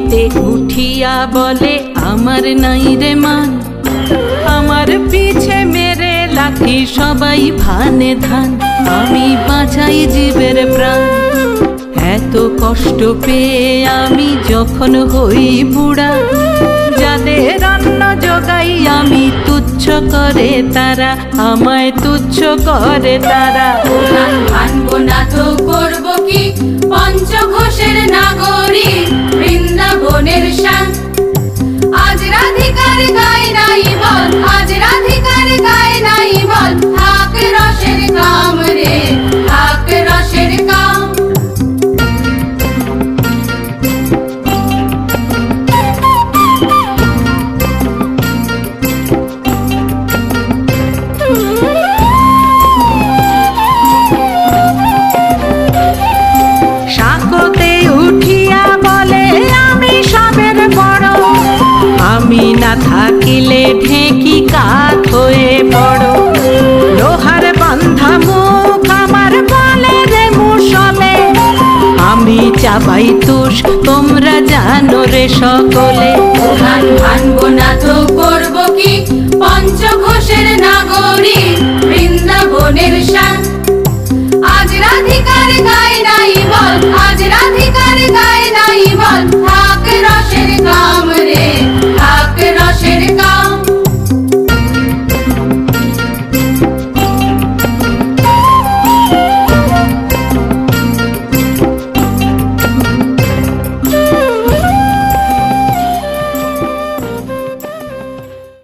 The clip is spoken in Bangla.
রাতে উঠিয়া বলে আমার নাই রে মান, আমার পিছে মেরে লাঠি সবাই ভানে ধান, আমি বাঁচাই জীবের প্রাণ। এত কষ্ট পেয়ে আমি যখন হই বুড়া, যাদের অন্ন যোগাই আমি তুচ্ছ করে তারা, আমায় তুচ্ছ করে তারা। ভানবো না তো করবো কি, পঞ্চঘোষের নাগরী বৃন্দাবনের শান। আজ রাধিকার গায় নাই বল, আজ রাধিকার গায় নাই বল, থাক রসের কাম রে, থাক রসের কাম। সাকতে উঠিয়া বলে আমি সবের বড়, আমি না থাকিলে ঢেকি কাঠ হয়ে পড়ো। লোহার বান্ধা মুখ আমার বলে রে মুষলে, আমি চাবাই তুষ তোমরা জানো রে সকলে। ভানবো না তো করবো কি, পঞ্চঘোষের নাগরী বৃন্দাবনের শান। আজ রাধিকার গায় নাই বল, আজ রাধিকার গায় নাই বল, থাক রসের কাম